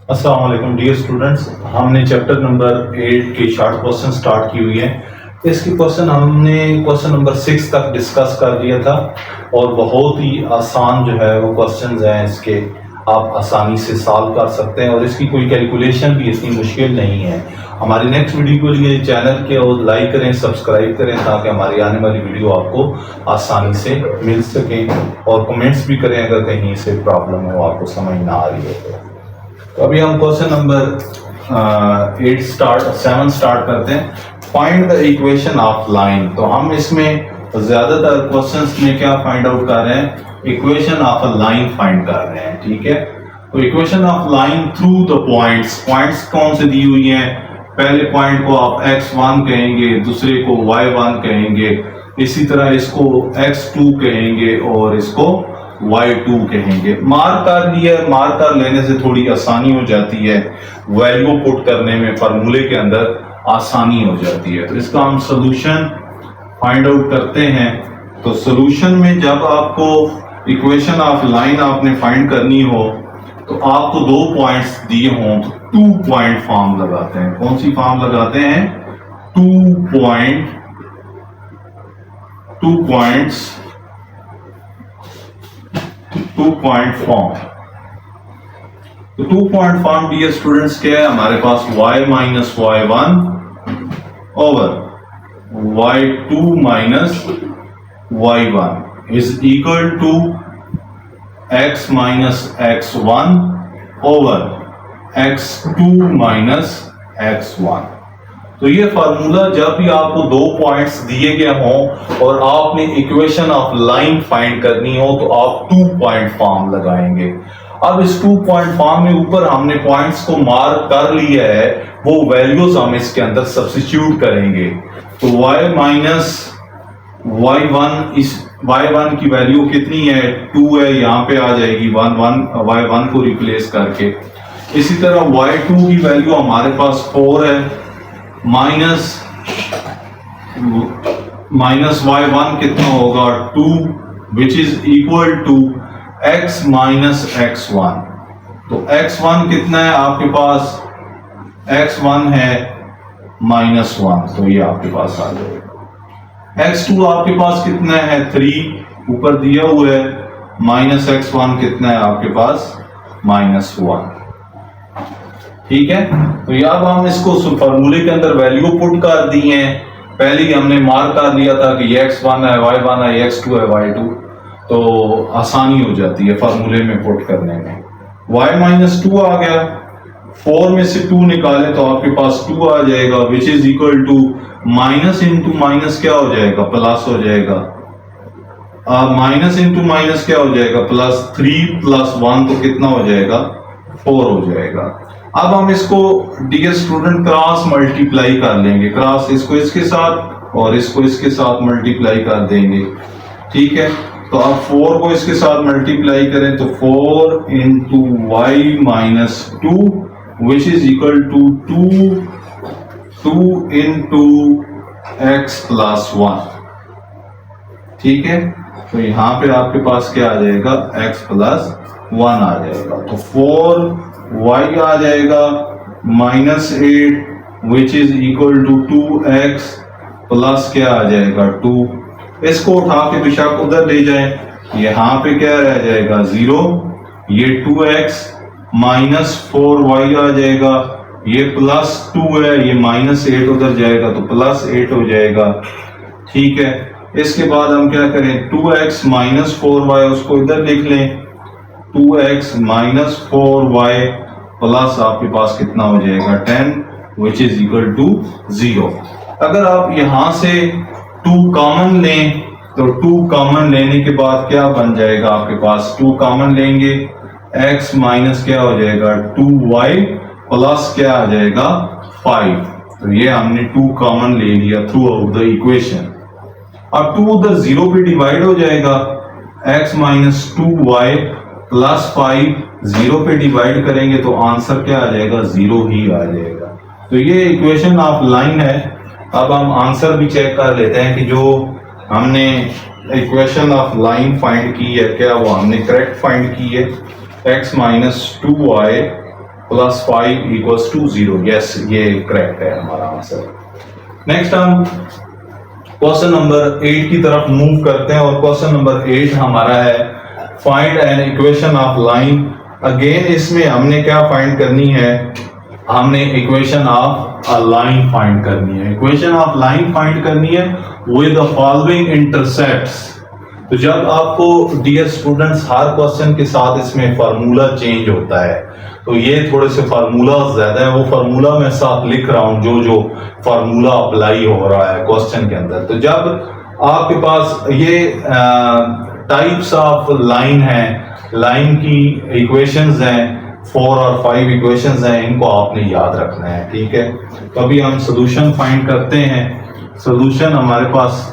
अस्सलाम वालेकुम dear students. हमने चैप्टर नंबर 8 के शॉर्ट क्वेश्चन स्टार्ट की हुई है। इसकी क्वेश्चन हमने क्वेश्चन नंबर 6 तक डिस्कस कर लिया था और बहुत ही आसान जो है वो क्वेश्चंस हैं इसके, आप आसानी से सॉल्व कर सकते हैं और इसकी कोई कैलकुलेशन भी इतनी मुश्किल नहीं है। हमारी नेक्स्ट वीडियो के लिए चैनल के और लाइक करें, सब्सक्राइब करें ताकि हमारी आने वाली वीडियो आपको आसानी से मिल सके और कमेंट्स भी करें अगर कहीं से प्रॉब्लम हो, आपको समझ ना आ रही हो तो अभी हम क्वेश्चन नंबर 7 स्टार्ट करते हैं। Find the equation of line. तो हम इसमें ज्यादातर क्वेश्चंस में क्या फाइंड आउट कर रहे हैं, equation of a line find कर रहे हैं। ठीक है, तो equation of line through the points. Points कौन से दी हुई हैं, पहले पॉइंट को आप x1 कहेंगे, दूसरे को y1 कहेंगे, इसी तरह इसको x2 कहेंगे और इसको y2 कहेंगे। मार्क कर लिया, मार्क कर लेने से थोड़ी आसानी हो जाती है, वैल्यू पुट करने में फार्मूले के अंदर आसानी हो जाती है। तो इसका हम सोल्यूशन फाइंड आउट करते हैं। तो सोल्यूशन में जब आपको इक्वेशन ऑफ लाइन आपने फाइंड करनी हो तो आपको दो पॉइंट्स दिए हों तो 2 पॉइंट फॉर्म लगाते हैं। कौन सी फॉर्म लगाते हैं, 2 पॉइंट फॉर्म। तो 2 पॉइंट फॉर्म डियर स्टूडेंट्स क्या है, हमारे पास y minus y1 over y2 minus y1 is equal to x minus x1 over x2 minus x1। तो ये फार्मूला जब भी आपको दो पॉइंट्स दिए गए हों और आपने इक्वेशन ऑफ लाइन फाइंड करनी हो तो आप 2 पॉइंट फॉर्म लगाएंगे। अब इस 2 पॉइंट फॉर्म में ऊपर हमने पॉइंट्स को मार्क कर लिया है, वो वैल्यूज हम इसके अंदर सब्स्टिट्यूट करेंगे। तो y माइनस y1, इस y1 की वैल्यू कितनी है, 2 है, यहां पे आ जाएगी y1 को रिप्लेस करके। इसी तरह y2 की वैल्यू हमारे पास 4 है, माइनस y1 कितना होगा 2, which is equal to x minus x1। तो x1 कितना है आपके पास, x1 है -1, तो ये आपके पास आ जाएगा। x2 आपके पास कितना है 3, ऊपर दिया हुआ है, माइनस x1 कितना है आपके पास -1। ठीक है, तो अब हम इसको फॉर्मूले के अंदर वैल्यू पुट कर दी है। पहले ही हमने मार्क कर लिया था कि ये x1 है, y1 है, x2 है, y2, तो आसानी हो जाती है फार्मूले में पुट करने में। y माइनस 2 आ गया, 4 में से 2 निकाले तो आपके पास 2 आ जाएगा, which is equal to minus into minus क्या हो जाएगा, प्लस हो जाएगा। माइनस इंटू माइनस क्या हो जाएगा, प्लस 3 प्लस 1 तो कितना हो जाएगा, 4 हो जाएगा। अब हम इसको डियर स्टूडेंट क्रॉस मल्टीप्लाई कर लेंगे, क्रॉस इसको इसके साथ और इसको इसके साथ मल्टीप्लाई कर देंगे। ठीक है, तो अब 4 को इसके साथ मल्टीप्लाई करें तो 4 into Y minus 2 which is equal to 2 into X plus 1। ठीक है, तो यहां पे आपके पास क्या आ जाएगा, x प्लस 1 आ जाएगा। तो 4y आ जाएगा -8 which is equal to 2x plus क्या आ जाएगा 2। इसको उठा के बेशक उधर ले जाएं, यहां पे क्या रह जाएगा 0, ये 2x माइनस 4y आ जाएगा, ये प्लस 2 है, ये -8 उधर जाएगा तो प्लस 8 हो जाएगा। ठीक है, इसके बाद हम क्या करें, 2x माइनस 4y उसको इधर लिख लें, 2x माइनस 4y प्लस आपके पास कितना हो जाएगा 10 विच इज इक्वल टू 0। अगर आप यहां से 2 कॉमन लें तो 2 कॉमन लेने के बाद क्या बन जाएगा आपके पास, 2 कॉमन लेंगे, x माइनस क्या हो जाएगा 2y प्लस क्या आ जाएगा 5। तो ये हमने 2 कॉमन ले लिया थ्रू आउट द इक्वेशन। अब 2 उधर 0 पे डिवाइड हो जाएगा, x माइनस 2y प्लस 5 0 पे डिवाइड करेंगे तो आंसर क्या आ जाएगा, 0 ही आ जाएगा। तो ये इक्वेशन ऑफ लाइन है। अब हम आंसर भी चेक कर लेते हैं कि जो हमने इक्वेशन ऑफ लाइन फाइंड की है क्या वो हमने करेक्ट फाइंड की है। x minus 2y plus 5 equals to 0। Yes, ये करेक्ट है हमारा आंसर। नेक्स्ट हम क्वेश्चन नंबर 8 की तरफ मूव करते हैं और क्वेश्चन नंबर 8 हमारा है find an equation of line. Again इसमें हमने क्या फाइंड करनी है, हमने equation of a line find करनी है। इक्वेशन ऑफ लाइन फाइंड करनी है विद द फॉलोइंग इंटरसेप्ट्स। तो जब आपको डियर स्टूडेंट्स हर क्वेश्चन के साथ इसमें फार्मूला चेंज होता है, तो ये थोड़े से फार्मूला ज्यादा है, वो फार्मूला मैं साथ लिख रहा हूं जो जो फार्मूला अप्लाई हो रहा है क्वेश्चन के अंदर। तो जब आपके पास ये टाइप्स ऑफ लाइन है, लाइन की इक्वेशंस हैं, 4 और 5 इक्वेशंस हैं, इनको आपने याद रखना है, ठीक है। तो अभी हम सोल्यूशन फाइंड करते हैं। सोल्यूशन हमारे पास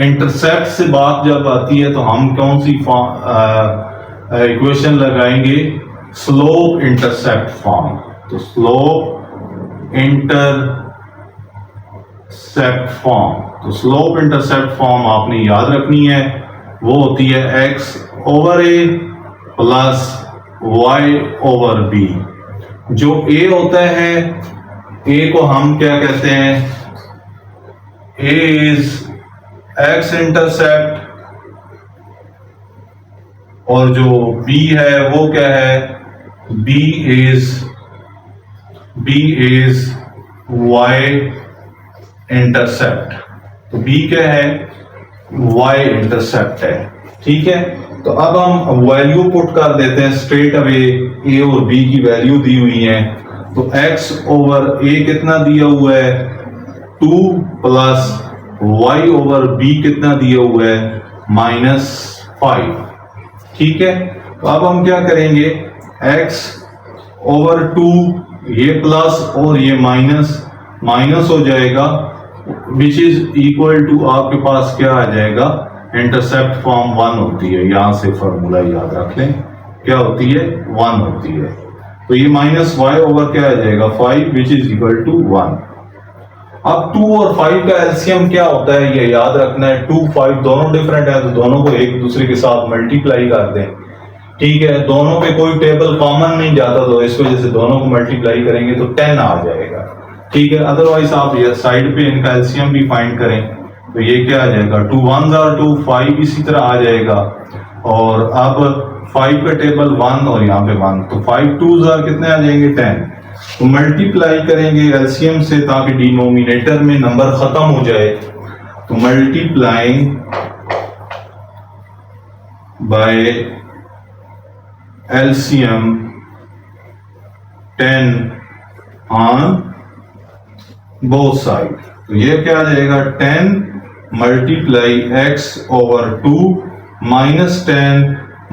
इंटरसेप्ट से बात जब आती है तो हम कौन सी इक्वेशन लगाएंगे, स्लोप इंटरसेप्ट फॉर्म। तो स्लोप इंटरसेप्ट फॉर्म, तो स्लोप इंटरसेप्ट फॉर्म आपने याद रखनी है, वो होती है x over a plus y over b। जो a होता है, a को हम क्या कहते हैं, a इज x इंटरसेप्ट, और जो b है वो क्या है, b इज y इंटरसेप्ट। तो b क्या है, y इंटरसेप्ट है, ठीक है। तो अब हम वैल्यू पुट कर देते हैं स्ट्रेट अवे, a और b की वैल्यू दी हुई है। तो x ओवर a कितना दिया हुआ है, 2 प्लस y ओवर b कितना दिया हुआ है, -5, ठीक है। तो अब हम क्या करेंगे, x ओवर 2, ये प्लस और ये माइनस, माइनस हो जाएगा, विच इज इक्वल टू आपके पास क्या आ जाएगा, इंटरसेप्ट फॉर्म 1 होती है। यहां से फॉर्मूला याद रख लें, क्या होती है, 1 होती है। तो ये माइनस y ओवर क्या आ जाएगा, 5, विच इज इक्वल टू 1। अब 2 और 5 का एलसीएम क्या होता है, ये याद रखना है। 2, 5 दोनों डिफरेंट है, तो दोनों को एक दूसरे के साथ मल्टीप्लाई कर दें, ठीक है। दोनों पे कोई टेबल कॉमन नहीं जाता, तो इस वजह से दोनों को मल्टीप्लाई करेंगे तो 10 आ जाएगा, ठीक है। अदरवाइज आप ये साइड पे इनका एलसीएम भी फाइंड करें, तो ये क्या आ जाएगा, 2 1s are 2, 5 इसी तरह आ जाएगा। और अब 5 का टेबल 1 और यहाँ पे 1, तो 5 2s are कितने आ जाएंगे, 10। तो मल्टीप्लाई करेंगे एलसीएम से ताकि डिनोमिनेटर में नंबर खत्म हो जाए। तो multiplying by LCM 10 on both side, तो ये क्या आ जाएगा, 10 multiply x over 2 minus 10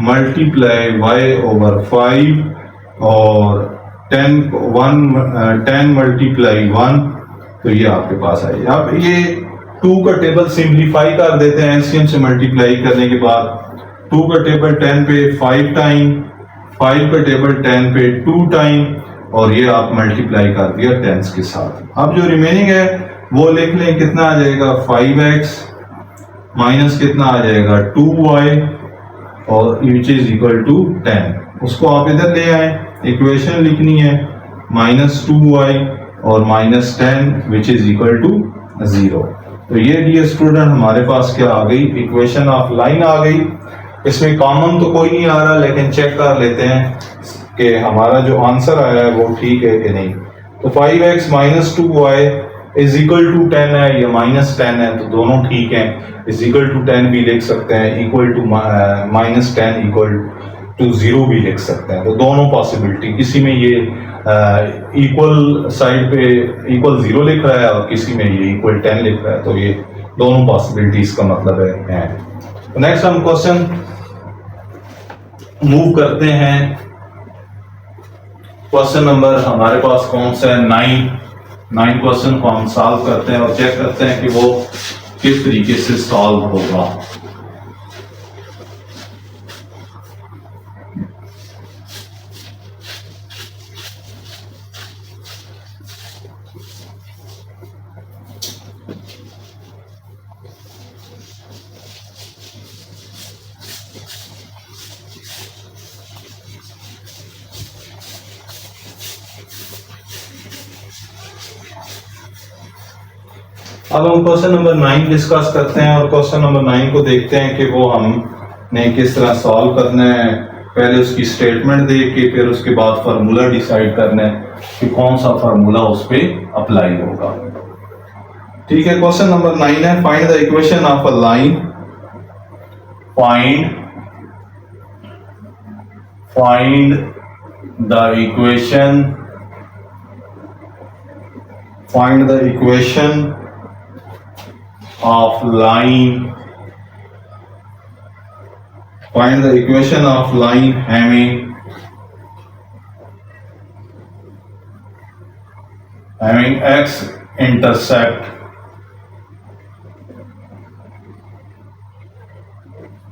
multiply y over 5 और 10 मल्टीप्लाई 1, तो ये आपके पास आई। अब ये 2 का टेबल सिंप्लीफाई कर देते हैं एलसीएम से मल्टीप्लाई करने के बाद। 2 का टेबल 10 पे 5 टाइम, 5 का टेबल 10 पे 2 टाइम, और ये आप मल्टीप्लाई कर दिया 10s के साथ। अब जो रिमेनिंग है वो लिख लें, कितना आ जाएगा, 5x माइनस कितना आ जाएगा, 2y, और विच इज इक्वल टू 10। उसको आप इधर ले आए, इक्वेशन लिखनी है, -2y और -10 विच इज इक्वल टू 0। तो ये डियर स्टूडेंट हमारे पास क्या आ गई, इक्वेशन ऑफ लाइन आ गई। इसमें कॉमन तो कोई नहीं आ रहा, लेकिन चेक कर लेते हैं कि हमारा जो आंसर आया है वो ठीक है कि नहीं। तो 5x minus 2y is equal to 10 है, या -10 है, तो दोनों ठीक हैं। इज इक्वल टू 10 भी लिख सकते हैं, इक्वल टू -10 इक्वल टू 0 भी लिख सकते हैं। तो दोनों पॉसिबिलिटी, किसी में ये इक्वल साइड पे इक्वल 0 लिख रहा है और किसी में ये इक्वल 10 लिख रहा है, तो ये दोनों पॉसिबिलिटीज का मतलब है। तो नेक्स्ट हम क्वेश्चन मूव करते हैं। क्वेश्चन नंबर हमारे पास कौन सा है, 9 क्वेश्चन को हम सॉल्व करते हैं और चेक करते हैं कि वो किस तरीके से सॉल्व होगा। अब हम क्वेश्चन नंबर 9 डिस्कस करते हैं और क्वेश्चन नंबर 9 को देखते हैं कि वो हमने किस तरह सॉल्व करना है। पहले उसकी स्टेटमेंट देख के फिर उसके बाद फार्मूला डिसाइड करना है कि कौन सा फार्मूला उस पर अप्लाई होगा। ठीक है, क्वेश्चन नंबर 9 है, find the equation of a line, find the equation of line, find the equation of line having x intercept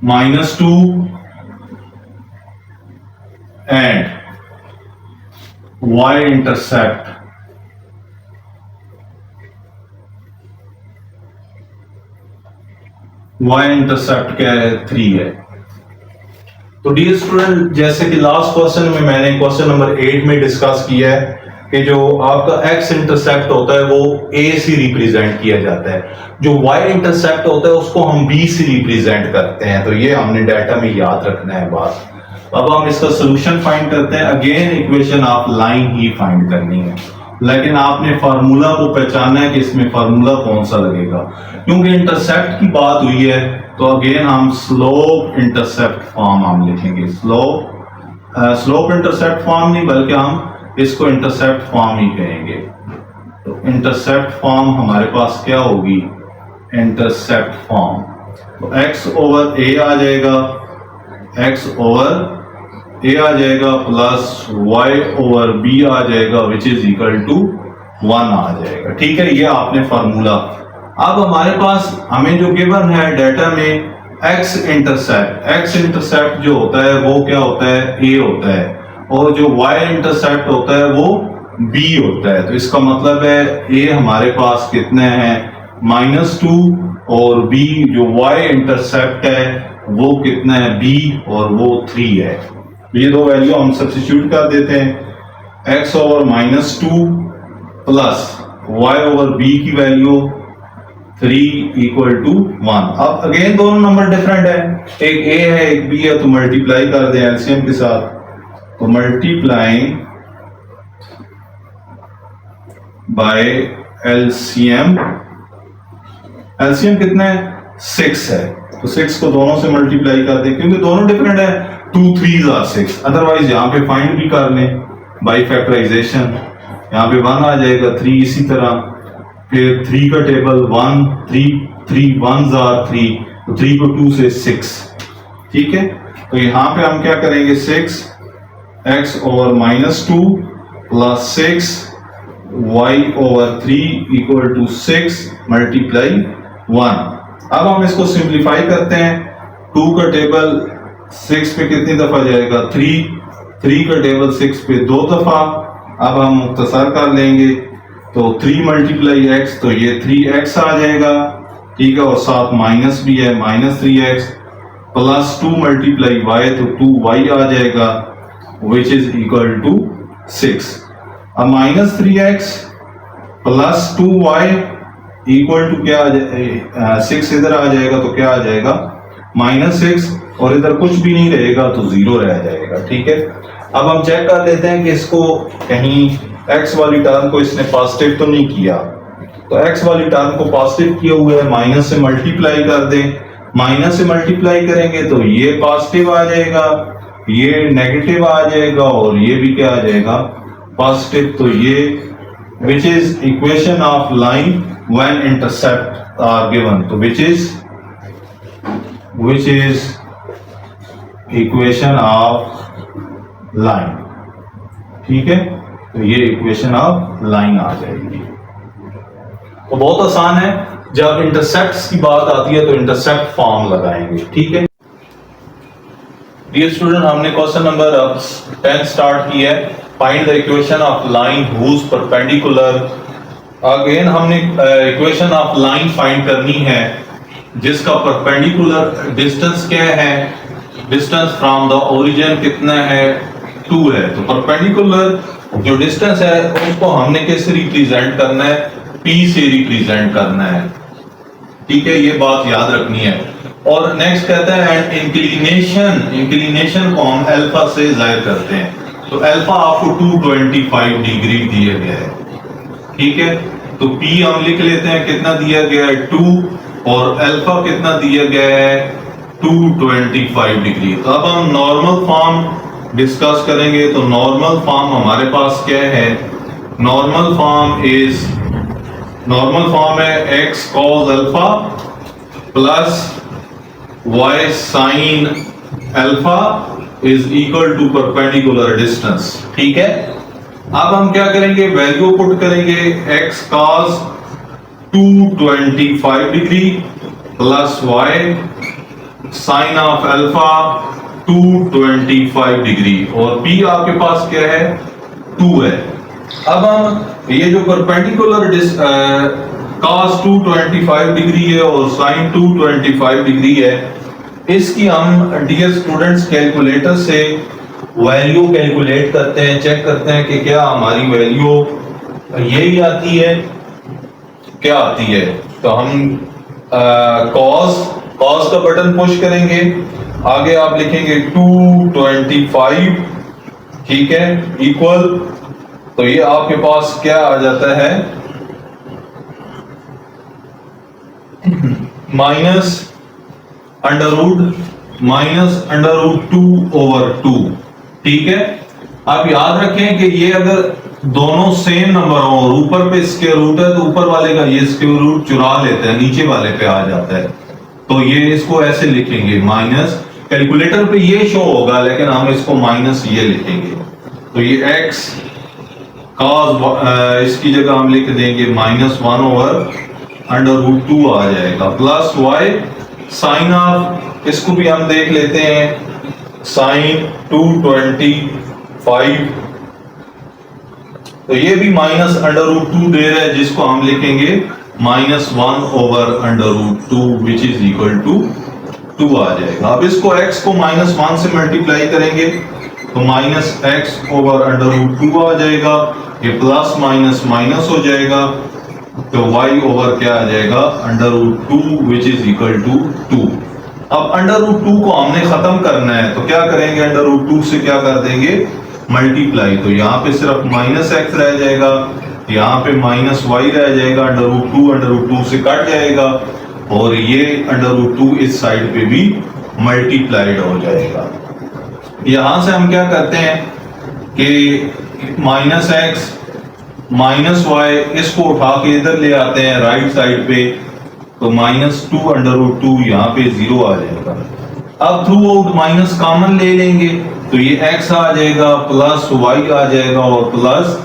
-2 and y intercept क्या है, 3 है। तो डियर स्टूडेंट, जैसे कि लास्ट क्वेश्चन में मैंने क्वेश्चन नंबर 8 में डिस्कस किया है कि जो आपका x इंटरसेप्ट होता है वो a से रिप्रेजेंट किया जाता है, जो y इंटरसेप्ट होता है उसको हम b से रिप्रेजेंट करते हैं। तो ये हमने डाटा में याद रखना है बात। अब हम इसका सोल्यूशन फाइंड करते हैं। Again equation of line he find करनी है, लेकिन आपने फार्मूला को पहचानना है कि इसमें फार्मूला कौन सा लगेगा। क्योंकि इंटरसेप्ट की बात हुई है तो अगेन हम स्लोप इंटरसेप्ट फॉर्म हम लिखेंगे। स्लोप इंटरसेप्ट फॉर्म नहीं बल्कि हम इसको इंटरसेप्ट फॉर्म ही कहेंगे। तो इंटरसेप्ट फॉर्म हमारे पास क्या होगी, इंटरसेप्ट फॉर्म। तो x ओवर a आ जाएगा, x ओवर a आ जाएगा प्लस y ओवर b आ जाएगा विच इज इक्वल टू 1 आ जाएगा। ठीक है, ये आपने फार्मूला। अब हमारे पास हमें जो गिवन है डाटा में x इंटरसेप्ट जो होता है वो क्या होता है, a होता है, और जो y इंटरसेप्ट होता है वो b होता है। तो इसका मतलब है a हमारे पास कितने हैं, -2, और b जो y इंटरसेप्ट है वो कितना है, b, और वो 3 है। ये दो वैल्यू हम सब्स्टिट्यूट कर देते हैं। x over -2 plus y over b की वैल्यू 3 इक्वल टू 1। अब अगेन दोनों नंबर डिफरेंट है, एक a है एक b है, तो मल्टीप्लाई कर दें एलसीएम के साथ। तो मल्टीप्लाइंग बाय एलसीएम कितना है, 6 है। तो 6 को दोनों से मल्टीप्लाई कर दें क्योंकि दोनों डिफरेंट है। 2 3s are 6, अदरवाइज यहाँ पे फाइंड भी कर लें बाई फैक्टराइजेशन। यहाँ पे 1 आ जाएगा, 3 इसी तरह, फिर 3 का टेबल 1, 3 1s are 3, तो 3 को 2 से 6। ठीक है, तो यहाँ पे हम क्या करेंगे, 6x over -2 plus 6 y over 3 equal to 6 multiply 1। अब हम इसको सिंप्लीफाई करते हैं। 2 का टेबल 6 पे कितनी दफा जाएगा, 3 का टेबल 6 पे 2 दफा। अब हम मुख्तसर कर लेंगे, तो 3 मल्टीप्लाई x, तो ये 3x आ जाएगा। ठीक है, और साथ माइनस भी है, -3x प्लस 2 मल्टीप्लाई y, तो 2y आ जाएगा विच इज इक्वल टू 6। अब -3x plus 2y equal to क्या आ जाएगा, 6 इधर आ जाएगा तो क्या आ जाएगा, -6, और इधर कुछ भी नहीं रहेगा तो 0 रह जाएगा। ठीक है, अब हम चेक कर लेते हैं कि इसको कहीं x वाली टर्म को इसने पॉजिटिव तो नहीं किया। तो x वाली टर्म को पॉजिटिव किया हुआ है, माइनस से मल्टीप्लाई कर दें। माइनस से मल्टीप्लाई करेंगे तो ये पॉजिटिव आ जाएगा, ये नेगेटिव आ जाएगा, और ये भी क्या आ जाएगा, पॉजिटिव। तो ये which is equation of line when intercept are given. तो which is equation of line. ठीक है, तो ये इक्वेशन ऑफ लाइन आ जाएगी। तो बहुत आसान है, जब इंटरसेप्ट्स की बात आती है तो इंटरसेप्ट फॉर्म लगाएंगे। ठीक है डियर स्टूडेंट, हमने क्वेश्चन नंबर 10 स्टार्ट किया है। Find the equation of line whose perpendicular. Again हमने इक्वेशन ऑफ लाइन फाइंड करनी है जिसका परपेंडिकुलर डिस्टेंस क्या है, डिस्टेंस फ्रॉम द ओरिजिन कितना है, 2 है। तो परपेंडिकुलर जो डिस्टेंस है उसको हमने कैसे रिप्रेजेंट करना है, P से रिप्रेजेंट करना है, ठीक है, ये बात याद रखनी है। और नेक्स्ट कहता है इंक्लिनेशन को हम अल्फा से जाहिर करते हैं, तो अल्फा आपको 225 डिग्री दिया गया है, ठीक है। तो P हम लिख लेते हैं, कितना दिया गया है 2, और अल्फा कितना दिया गया है 225 डिग्री। तो अब हम नॉर्मल फॉर्म डिस्कस करेंगे। तो नॉर्मल फॉर्म हमारे पास क्या है, नॉर्मल फॉर्म है x cos alpha plus y sin alpha is equal to perpendicular distance, ठीक है। अब हम क्या करेंगे, वैल्यू पुट करेंगे, x cos 225 degree plus y sin of alpha 225 degree, और p आपके पास क्या है 2 है। अब हम ये जो परपेंडिकुलर cos 225 डिग्री है और sin 225 डिग्री है, इसकी हम डियर स्टूडेंट्स कैलकुलेटर से वैल्यू कैलकुलेट करते हैं, चेक करते हैं कि क्या हमारी वैल्यू यही आती है, क्या आती है। तो हम cos का बटन पुश करेंगे, आगे आप लिखेंगे 225, ठीक है, इक्वल, तो ये आपके पास क्या आ जाता है माइनस अंडर रूट 2/2, ठीक है। अब याद रखें कि ये अगर दोनों सेम नंबर हो और ऊपर पे स्क्वायर रूट है, तो ऊपर वाले का ये स्क्वायर रूट चुरा लेते हैं, नीचे वाले पे आ जाता है, तो ये इसको ऐसे लिखेंगे माइनस, कैलकुलेटर पे ये शो होगा लेकिन हम इसको माइनस ये लिखेंगे। तो ये x cos इसकी जगह हम लिख देंगे -1/√2 आ जाएगा, प्लस y sin ऑफ, इसको भी हम देख लेते हैं, sin 225, तो ये भी -√2 दे रहा है, जिसको हम लिखेंगे -1/√2 विच इज इक्वल टू 2 आ जाएगा। अब इसको x को -1 से मल्टीप्लाई करेंगे तो -x/√2 आ जाएगा, ये प्लस माइनस माइनस हो जाएगा, तो y ओवर क्या आ जाएगा √2 विच इज इक्वल टू 2। अब √2 को हमने खत्म करना है, तो क्या करेंगे, √2 से क्या कर देंगे मल्टीप्लाई, तो यहाँ पे सिर्फ -x रह जाएगा, यहाँ पे -y रह जाएगा, √2 से कट जाएगा, और ये √2 इस साइड पे भी मल्टीप्लाइड हो जाएगा। यहां से हम क्या करते हैं कि -x -y इसको उठा के इधर ले आते हैं राइट साइड पे, तो -2/√2 यहाँ पे 0 आ जाएगा। अब थ्रू आउट माइनस कॉमन ले लेंगे, तो ये x आ जाएगा, प्लस y आ जाएगा, और प्लस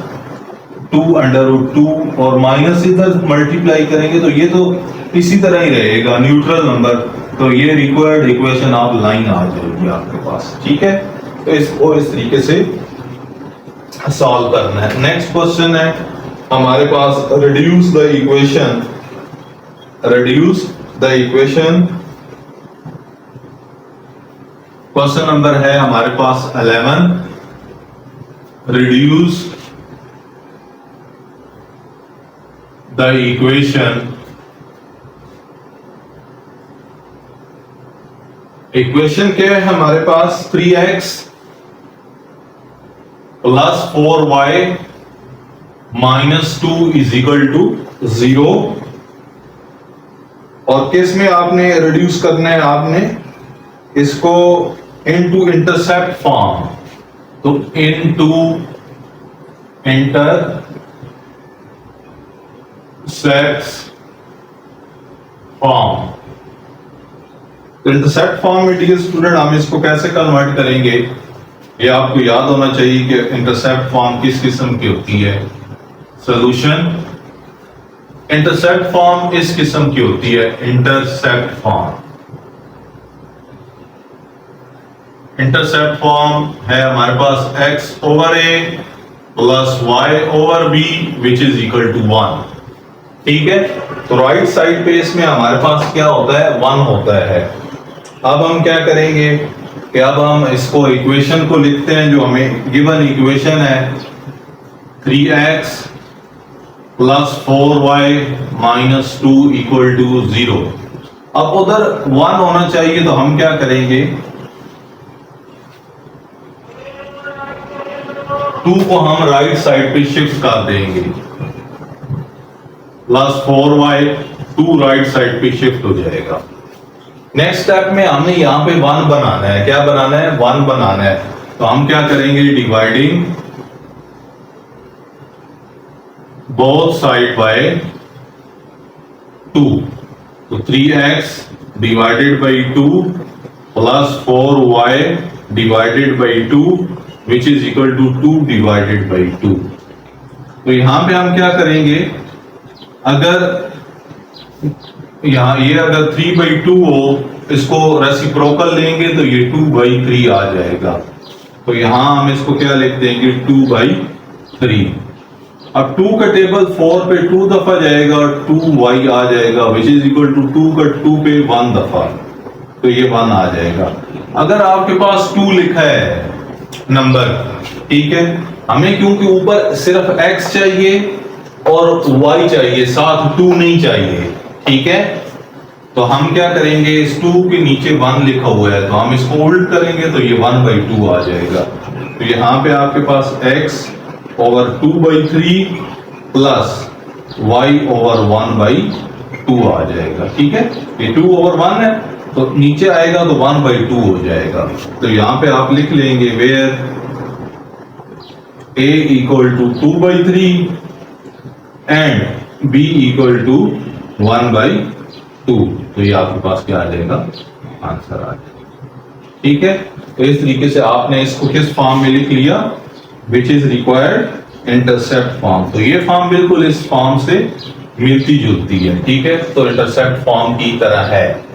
2/√2, और माइनस इधर मल्टीप्लाई करेंगे तो ये तो इसी तरह ही रहेगा, न्यूट्रल नंबर, तो ये रिक्वायर्ड इक्वेशन आप लाइन आ जाएगी आपके पास, ठीक है। तो इसको इस तरीके से सॉल्व करना है। नेक्स्ट क्वेश्चन है हमारे पास, reduce the equation. Question number है हमारे पास 11, रिड्यूस द इक्वेशन क्या है हमारे पास, 3x plus 4y -2 is equal to 0, और किस में आपने रिड्यूस करना है, आपने इसको इनटू इंटरसेप्ट फॉर्म, तो into intercept form. Intercept form में डियर स्टूडेंट हम इसको कैसे कन्वर्ट करेंगे, ये आपको याद होना चाहिए कि इंटरसेप्ट फॉर्म किस किस्म की होती है। सॉल्यूशन, इंटरसेप्ट फॉर्म इस किस्म की होती है, इंटरसेप्ट फॉर्म है हमारे पास x/a plus y/b which is equal to 1, ठीक है। तो राइट साइड पे इसमें हमारे पास क्या होता है 1 होता है। अब हम क्या करेंगे कि अब हम इसको इक्वेशन को लिखते हैं, जो हमें गिवन इक्वेशन है 3x plus 4y minus 2 equal to 0। अब उधर 1 होना चाहिए, तो हम क्या करेंगे, 2 को हम राइट साइड पे शिफ्ट कर देंगे, प्लस 4y 2 राइट साइड पे शिफ्ट हो जाएगा। नेक्स्ट स्टेप में हमने यहां पे 1 बनाना है। क्या बनाना है? 1 बनाना है। तो हम क्या करेंगे, डिवाइडिंग बोथ साइड बाय 2, तो 3x divided by 2 plus 4y divided by 2 which is equal to 2 divided by 2। तो यहां पे हम क्या करेंगे, अगर यहां ये अगर 3/2 हो, इसको रेसिप्रोकल लेंगे तो ये 2/3 आ जाएगा। तो यहां हम इसको क्या लिख देंगे, 2/3। अब 2 का टेबल 4 पे 2 दफा जाएगा और 2y आ जाएगा विच इज इक्वल टू 2 का 2 पे 1 दफा, तो ये 1 आ जाएगा। अगर आपके पास 2 लिखा है नंबर, ठीक है, हमें क्योंकि ऊपर सिर्फ x चाहिए और y चाहिए, साथ 2 नहीं चाहिए, ठीक है, तो हम क्या करेंगे, इस 2 के नीचे 1 लिखा हुआ है, तो हम इसको उल्ट करेंगे तो ये 1/2 आ जाएगा। तो यहां पे आपके पास x over 2/3 plus y over 1/2 आ जाएगा, ठीक है। ये 2 ओवर 1 है, तो नीचे आएगा तो 1/2 हो जाएगा। तो यहां पे आप लिख लेंगे where a equal to 2/3 and b equal to 1/2। तो ये आपके पास क्या आ जाएगा, आंसर आ जाएगा, ठीक है। तो इस तरीके से आपने इसको किस फॉर्म में लिख लिया, which is required intercept form. तो ये फॉर्म बिल्कुल इस फॉर्म से मिलती जुलती है, ठीक है, तो इंटरसेप्ट फॉर्म की तरह है।